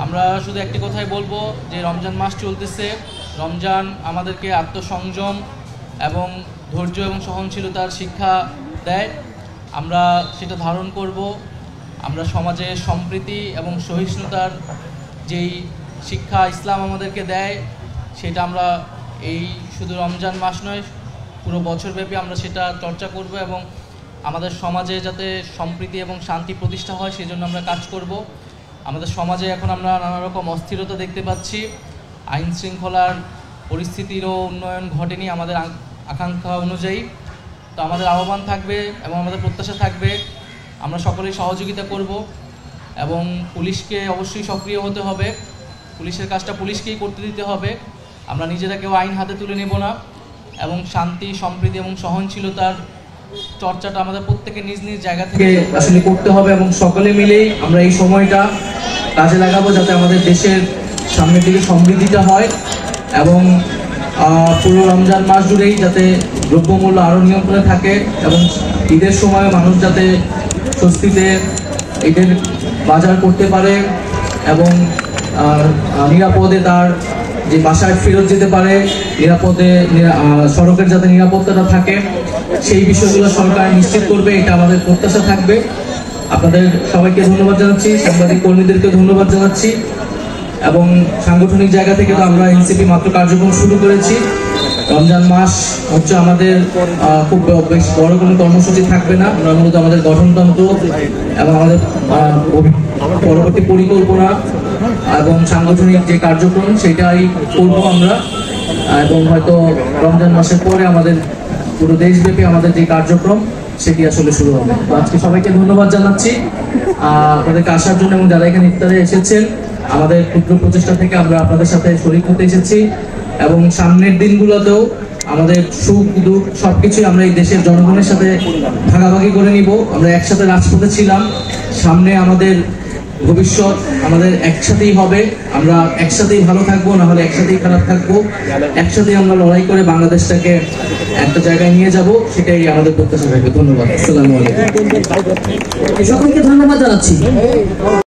আমরা শুধু একটি কথাই বলবো যে রমজান মাস চলতেছে। রমজান আমাদেরকে আত্মসংযম এবং ধৈর্য এবং সহনশীলতার শিক্ষা দেয়। আমরা সেটা ধারণ করব। আমরা সমাজে সম্প্রীতি এবং সহিষ্ণুতার যেই শিক্ষা ইসলাম আমাদেরকে দেয় সেটা আমরা এই শুধু রমজান মাস নয়, পুরো বছরব্যাপী আমরা সেটা চর্চা করব এবং আমাদের সমাজে যাতে সম্প্রীতি এবং শান্তি প্রতিষ্ঠা হয় সেজন্য আমরা কাজ করব। আমাদের সমাজে এখন আমরা নানা রকম অস্থিরতা দেখতে পাচ্ছি। আইন শৃঙ্খলার পরিস্থিতিরও উন্নয়ন ঘটেনি আমাদের আকাঙ্ক্ষা অনুযায়ী। তো আমাদের আহ্বান থাকবে এবং আমাদের প্রত্যাশা থাকবে আমরা সকলেই সহযোগিতা করব এবং পুলিশকে অবশ্যই সক্রিয় হতে হবে। পুলিশের কাজটা পুলিশকেই করতে দিতে হবে। আমরা নিজেরা কেউ আইন হাতে তুলে নেব না এবং শান্তি, সম্প্রীতি এবং সহনশীলতার চর্চাটা আমাদের প্রত্যেকের নিজ নিজ জায়গা থেকে আসলে করতে হবে এবং সকলে মিলেই আমরা এই সময়টা কাজে লাগাবো যাতে আমাদের দেশের সামনের দিকে সমৃদ্ধিটা হয় এবং পুরো রমজান মাস জুড়েই যাতে দ্রব্যমূল্য আরও নিয়ন্ত্রণে থাকে এবং ঈদের সময় মানুষ যাতে স্বস্তিতে ঈদের বাজার করতে পারে এবং নিরাপদে তার যে বাসায় ফেরত যেতে পারে, নিরাপদে সড়কের যাতে নিরাপত্তাটা থাকে সেই বিষয়গুলো সরকার নিশ্চিত করবে, এটা আমাদের প্রত্যাশা থাকবে। আপনাদের সবাইকে ধন্যবাদ জানাচ্ছি, সাংবাদিক কর্মীদেরকে ধন্যবাদ জানাচ্ছি এবং সাংগঠনিক জায়গা থেকে তো আমরা এনসিপি মাত্র কার্যক্রম শুরু করেছি। রমজান মাস হচ্ছে আমাদের খুব বেশ বড় কোনো কর্মসূচি থাকবে না। আমরা মূলত আমাদের গঠনতন্ত্র এবং আমাদের পরবর্তী পরিকল্পনা এবং সাংগঠনিক যে কার্যক্রম সেটাই করবো আমরা এবং হয়তো রমজান মাসের পরে আমাদের পুরো দেশব্যাপী আমাদের যে কার্যক্রম সেটি আসলে শুরু হবে। তো আজকে সবাইকে ধন্যবাদ জানাচ্ছি আপনাদেরকে আসার জন্য এবং যারা এখানে ইফতারে এসেছেন। আমাদের ক্ষুদ্র প্রচেষ্টা থেকে আমরা আপনাদের সাথে শরীক হতে এসেছি এবং সামনের দিনগুলোতেও আমাদের সুখ দুঃখ সবকিছুই আমরা এই দেশের জনগণের সাথে ভাগাভাগি করে নিব। আমরা একসাথে রাজপথে ছিলাম, সামনে আমাদের ভবিষ্যৎ আমাদের একসাথেই হবে। আমরা একসাথেই ভালো থাকবো, না হলে একসাথেই খারাপ থাকবো। একসাথেই আমরা লড়াই করে বাংলাদেশটাকে একটা জায়গায় নিয়ে যাব, সেটাই আমাদের প্রত্যাশা থাকবে। ধন্যবাদ। আসসালামু আলাইকুম। সকলকে ধন্যবাদ জানাচ্ছি।